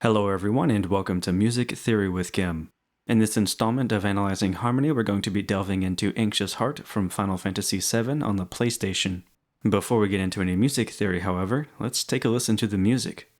Hello everyone and welcome to Music Theory with Kim. In this installment of Analyzing Harmony, we're going to be delving into Anxious Heart from Final Fantasy VII on the PlayStation. Before we get into any music theory, however, let's take a listen to the music.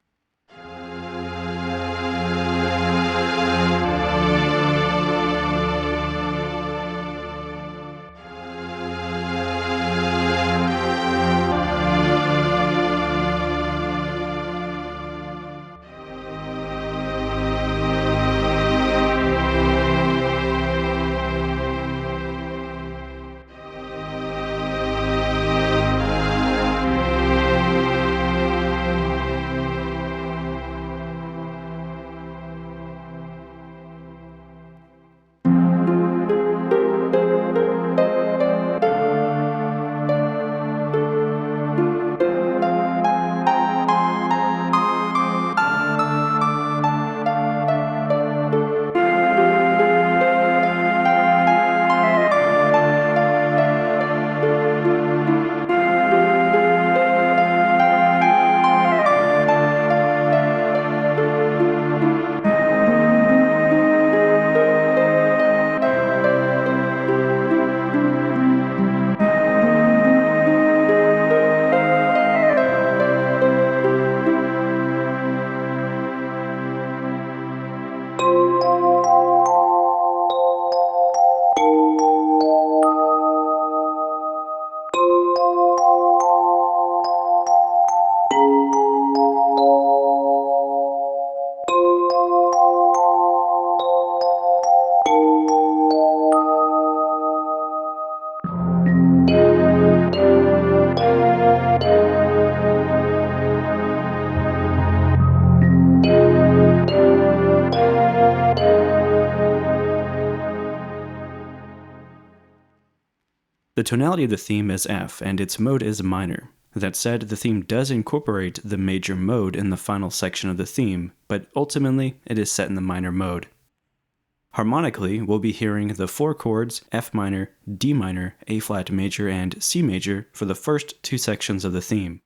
The tonality of the theme is F, and its mode is minor. That said, the theme does incorporate the major mode in the final section of the theme, but ultimately it is set in the minor mode. Harmonically, we'll be hearing the four chords F minor, D minor, A flat major, and C major for the first two sections of the theme.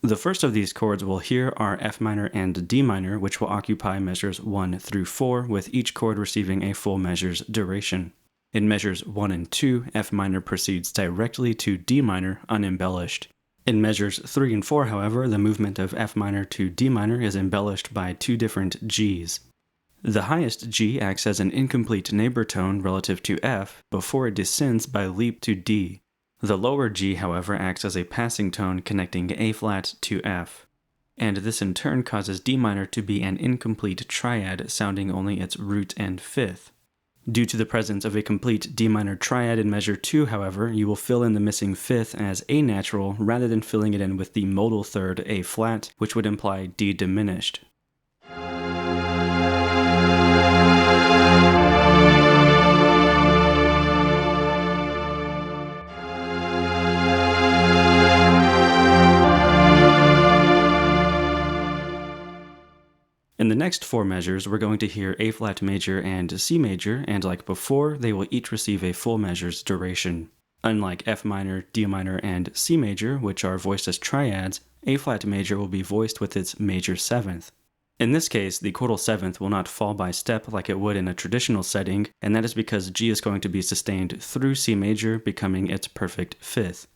The first of these chords we'll hear are F minor and D minor, which will occupy measures 1 through 4, with each chord receiving a full measure's duration. In measures 1 and 2, F minor proceeds directly to D minor, unembellished. In measures 3 and 4, however, the movement of F minor to D minor is embellished by two different Gs. The highest G acts as an incomplete neighbor tone relative to F before it descends by leap to D. The lower G, however, acts as a passing tone connecting A flat to F, and this in turn causes D minor to be an incomplete triad sounding only its root and fifth. Due to the presence of a complete D minor triad in measure 2, however, you will fill in the missing fifth as A natural rather than filling it in with the modal third A flat, which would imply D diminished. In the next four measures, we're going to hear A flat major and C major, and like before, they will each receive a full measure's duration. Unlike F minor, D minor, and C major, which are voiced as triads, A flat major will be voiced with its major seventh. In this case, the chordal seventh will not fall by step like it would in a traditional setting, and that is because G is going to be sustained through C major, becoming its perfect fifth.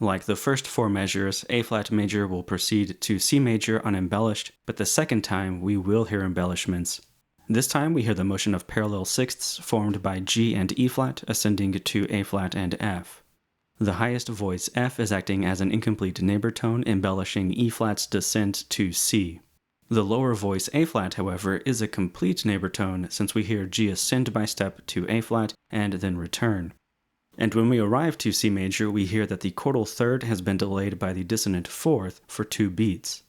Like the first four measures, A flat major will proceed to C major unembellished, but the second time we will hear embellishments. This time we hear the motion of parallel sixths formed by G and E flat ascending to A flat and F. The highest voice F is acting as an incomplete neighbor tone, embellishing E flat's descent to C. The lower voice A flat, however, is a complete neighbor tone since we hear G ascend by step to A flat and then return. And when we arrive to C major, we hear that the chordal third has been delayed by the dissonant fourth for 2 beats.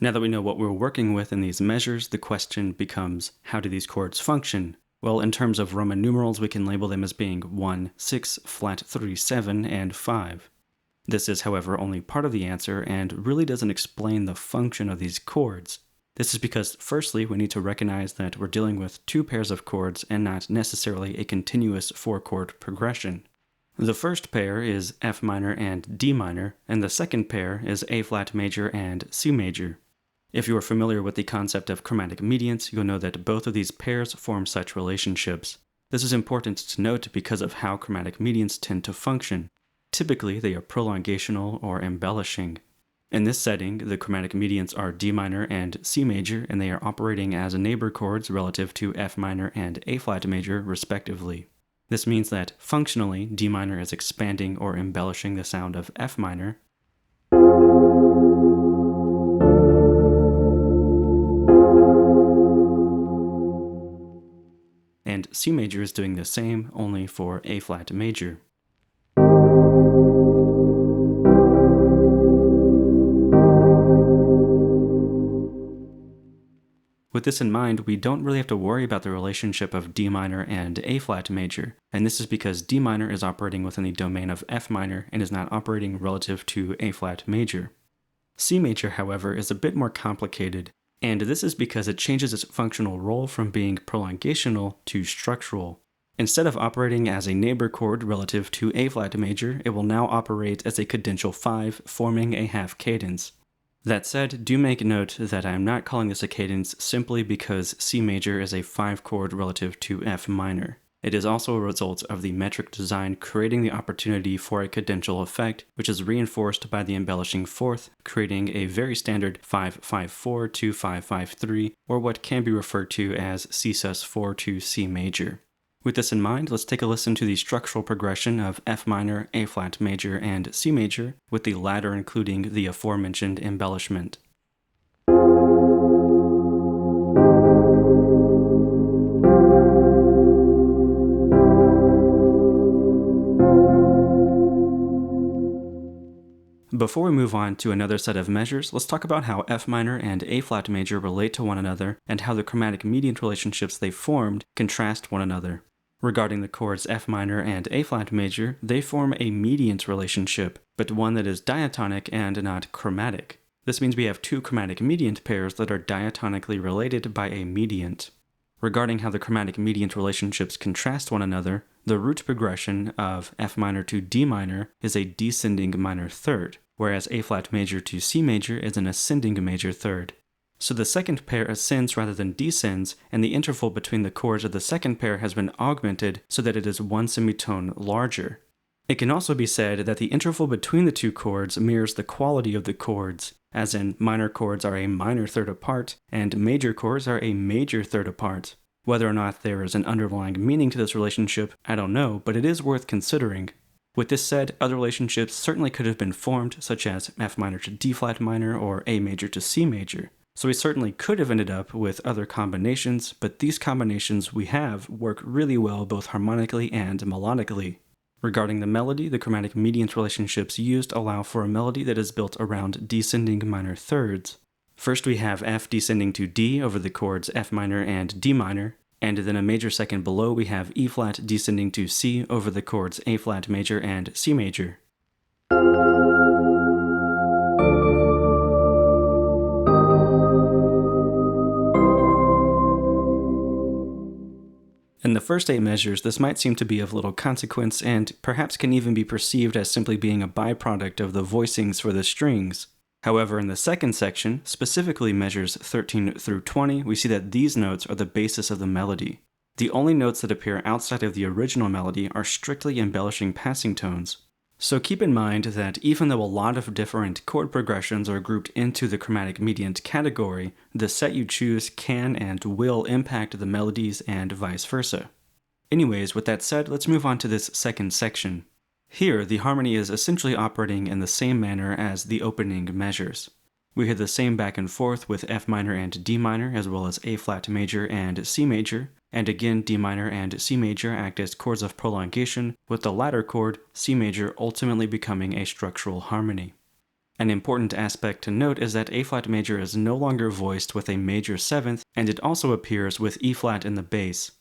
Now that we know what we're working with in these measures, the question becomes, how do these chords function? Well, in terms of Roman numerals, we can label them as being 1, 6, flat 3, 7, and 5. This is, however, only part of the answer and really doesn't explain the function of these chords. This is because, firstly, we need to recognize that we're dealing with two pairs of chords and not necessarily a continuous four-chord progression. The first pair is F minor and D minor, and the second pair is A flat major and C major. If you are familiar with the concept of chromatic mediants, you'll know that both of these pairs form such relationships. This is important to note because of how chromatic mediants tend to function. Typically, they are prolongational or embellishing. In this setting, the chromatic mediants are D minor and C major, and they are operating as neighbor chords relative to F minor and A flat major, respectively. This means that, functionally, D minor is expanding or embellishing the sound of F minor, and C major is doing the same, only for A flat major. With this in mind, we don't really have to worry about the relationship of D minor and A flat major, and this is because D minor is operating within the domain of F minor and is not operating relative to A flat major. C major, however, is a bit more complicated, and this is because it changes its functional role from being prolongational to structural. Instead of operating as a neighbor chord relative to A flat major, it will now operate as a cadential 5, forming a half cadence. That said, do make note that I am not calling this a cadence simply because C major is a 5 chord relative to F minor. It is also a result of the metric design creating the opportunity for a cadential effect, which is reinforced by the embellishing fourth, creating a very standard 5-5-4 to 5-5-3, or what can be referred to as C sus4 to C major. With this in mind, let's take a listen to the structural progression of F minor, A flat major, and C major, with the latter including the aforementioned embellishment. Before we move on to another set of measures, let's talk about how F minor and A flat major relate to one another and how the chromatic mediant relationships they formed contrast one another. Regarding the chords F minor and A flat major, they form a mediant relationship, but one that is diatonic and not chromatic. This means we have two chromatic mediant pairs that are diatonically related by a mediant. Regarding how the chromatic mediant relationships contrast one another, the root progression of F minor to D minor is a descending minor third, whereas A flat major to C major is an ascending major third. So the second pair ascends rather than descends, and the interval between the chords of the second pair has been augmented so that it is one semitone larger. It can also be said that the interval between the two chords mirrors the quality of the chords, as in minor chords are a minor third apart, and major chords are a major third apart. Whether or not there is an underlying meaning to this relationship, I don't know, but it is worth considering. With this said, other relationships certainly could have been formed, such as F minor to D flat minor or A major to C major. So we certainly could have ended up with other combinations, but these combinations we have work really well both harmonically and melodically. Regarding the melody, the chromatic mediant relationships used allow for a melody that is built around descending minor thirds. First we have F descending to D over the chords F minor and D minor, and then a major second below we have E flat descending to C over the chords A flat major and C major. In the first 8 measures, this might seem to be of little consequence and perhaps can even be perceived as simply being a byproduct of the voicings for the strings. However, in the second section, specifically measures 13 through 20, we see that these notes are the basis of the melody. The only notes that appear outside of the original melody are strictly embellishing passing tones. So keep in mind that even though a lot of different chord progressions are grouped into the chromatic mediant category, the set you choose can and will impact the melodies and vice versa. Anyways, with that said, let's move on to this second section. Here, the harmony is essentially operating in the same manner as the opening measures. We hear the same back and forth with F minor and D minor, as well as A flat major and C major, and again D minor and C major act as chords of prolongation, with the latter chord, C major, ultimately becoming a structural harmony. An important aspect to note is that A flat major is no longer voiced with a major seventh, and it also appears with E flat in the bass.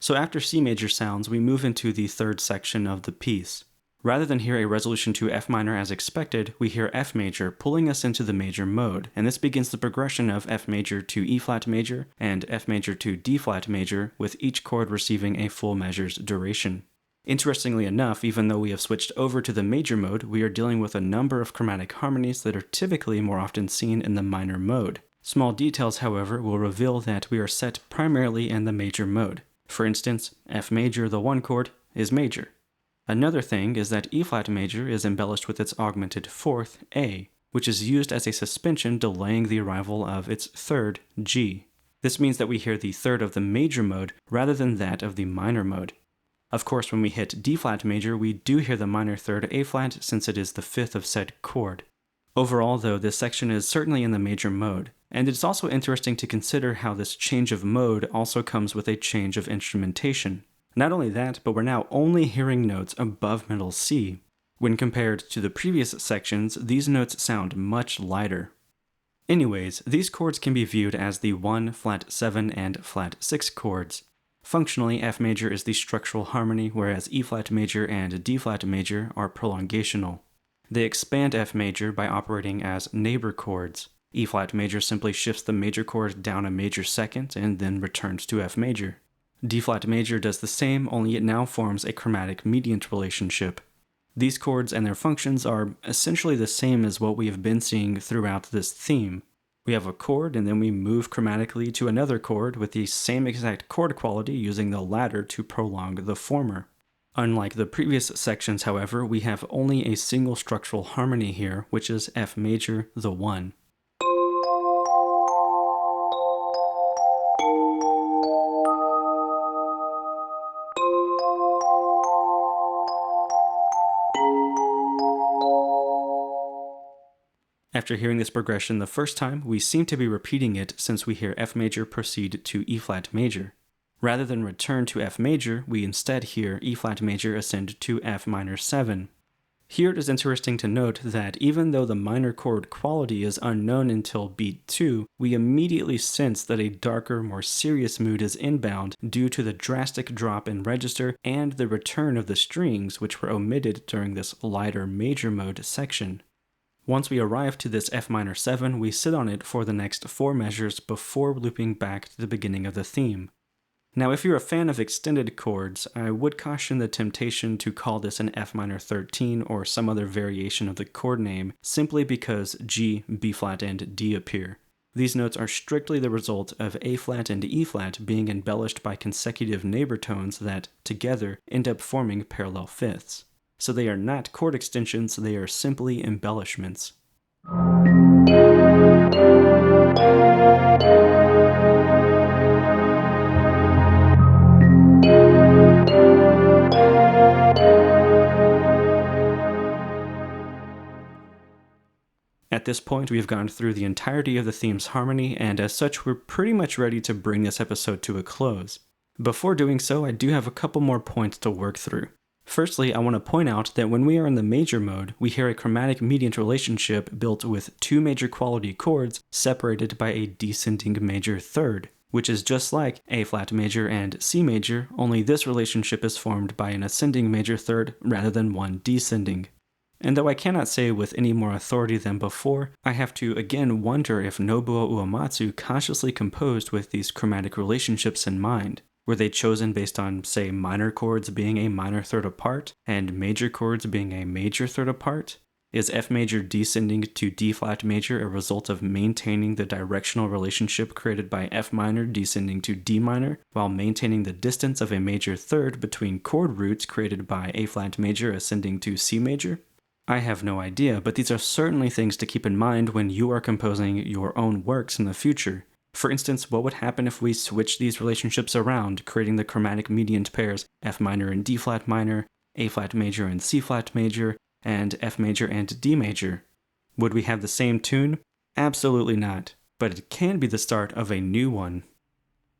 So after C major sounds, we move into the third section of the piece. Rather than hear a resolution to F minor as expected, we hear F major pulling us into the major mode, and this begins the progression of F major to E flat major and F major to D flat major, with each chord receiving a full measure's duration. Interestingly enough, even though we have switched over to the major mode, we are dealing with a number of chromatic harmonies that are typically more often seen in the minor mode. Small details, however, will reveal that we are set primarily in the major mode. For instance, F major, the 1 chord, is major. Another thing is that E flat major is embellished with its augmented fourth, A, which is used as a suspension delaying the arrival of its third, G. This means that we hear the third of the major mode rather than that of the minor mode. Of course, when we hit D flat major, we do hear the minor third A flat since it is the fifth of said chord. Overall, though, this section is certainly in the major mode, and it's also interesting to consider how this change of mode also comes with a change of instrumentation. Not only that, but we're now only hearing notes above middle C. When compared to the previous sections, these notes sound much lighter. Anyways, these chords can be viewed as the 1, flat 7, and flat 6 chords. Functionally, F major is the structural harmony, whereas E flat major and D flat major are prolongational. They expand F major by operating as neighbor chords. E flat major simply shifts the major chord down a major second and then returns to F major. D flat major does the same, only it now forms a chromatic mediant relationship. These chords and their functions are essentially the same as what we have been seeing throughout this theme. We have a chord and then we move chromatically to another chord with the same exact chord quality, using the latter to prolong the former. Unlike the previous sections, however, we have only a single structural harmony here, which is F major, the 1. After hearing this progression the first time, we seem to be repeating it since we hear F major proceed to E flat major. Rather than return to F major, we instead hear E flat major ascend to F minor 7. Here it is interesting to note that even though the minor chord quality is unknown until beat 2, we immediately sense that a darker, more serious mood is inbound due to the drastic drop in register and the return of the strings, which were omitted during this lighter major mode section. Once we arrive to this F minor 7, we sit on it for the next 4 measures before looping back to the beginning of the theme. Now, if you're a fan of extended chords, I would caution the temptation to call this an F minor 13 or some other variation of the chord name, simply because G, B flat, and D appear. These notes are strictly the result of A flat and E flat being embellished by consecutive neighbor tones that, together, end up forming parallel fifths. So they are not chord extensions, they are simply embellishments. At this point, we've gone through the entirety of the theme's harmony, and as such, we're pretty much ready to bring this episode to a close. Before doing so, I do have a couple more points to work through. Firstly, I want to point out that when we are in the major mode, we hear a chromatic mediant relationship built with 2 major quality chords separated by a descending major third, which is just like A flat major and C major, only this relationship is formed by an ascending major third rather than one descending. And though I cannot say with any more authority than before, I have to again wonder if Nobuo Uematsu consciously composed with these chromatic relationships in mind. Were they chosen based on, say, minor chords being a minor third apart, and major chords being a major third apart? Is F major descending to D flat major a result of maintaining the directional relationship created by F minor descending to D minor, while maintaining the distance of a major third between chord roots created by A flat major ascending to C major? I have no idea, but these are certainly things to keep in mind when you are composing your own works in the future. For instance, what would happen if we switch these relationships around, creating the chromatic mediant pairs F minor and D flat minor, A flat major and C flat major, and F major and D major? Would we have the same tune? Absolutely not, but it can be the start of a new one.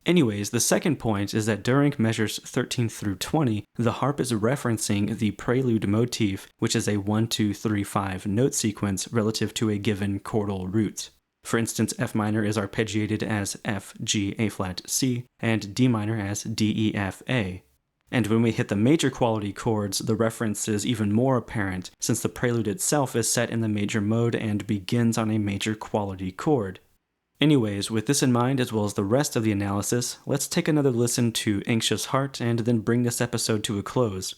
Anyways, the second point is that during measures 13 through 20, the harp is referencing the prelude motif, which is a 1-2-3-5 note sequence relative to a given chordal root. For instance, F minor is arpeggiated as F, G, A flat, C, and D minor as D, E, F, A. And when we hit the major quality chords, the reference is even more apparent, since the prelude itself is set in the major mode and begins on a major quality chord. Anyways, with this in mind as well as the rest of the analysis, let's take another listen to Anxious Heart and then bring this episode to a close.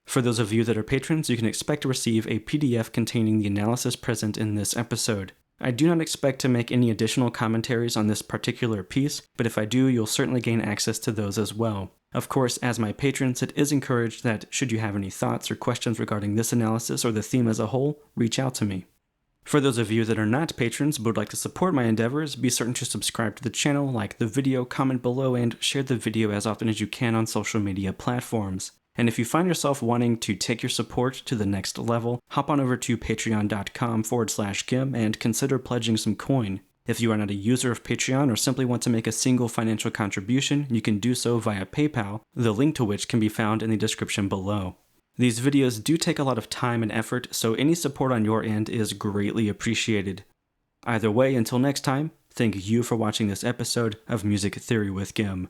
For those of you that are patrons, you can expect to receive a PDF containing the analysis present in this episode. I do not expect to make any additional commentaries on this particular piece, but if I do, you'll certainly gain access to those as well. Of course, as my patrons, it is encouraged that, should you have any thoughts or questions regarding this analysis or the theme as a whole, reach out to me. For those of you that are not patrons but would like to support my endeavors, be certain to subscribe to the channel, like the video, comment below, and share the video as often as you can on social media platforms. And if you find yourself wanting to take your support to the next level, hop on over to patreon.com/Gim and consider pledging some coin. If you are not a user of Patreon or simply want to make a single financial contribution, you can do so via PayPal, the link to which can be found in the description below. These videos do take a lot of time and effort, so any support on your end is greatly appreciated. Either way, until next time, thank you for watching this episode of Music Theory with Gim.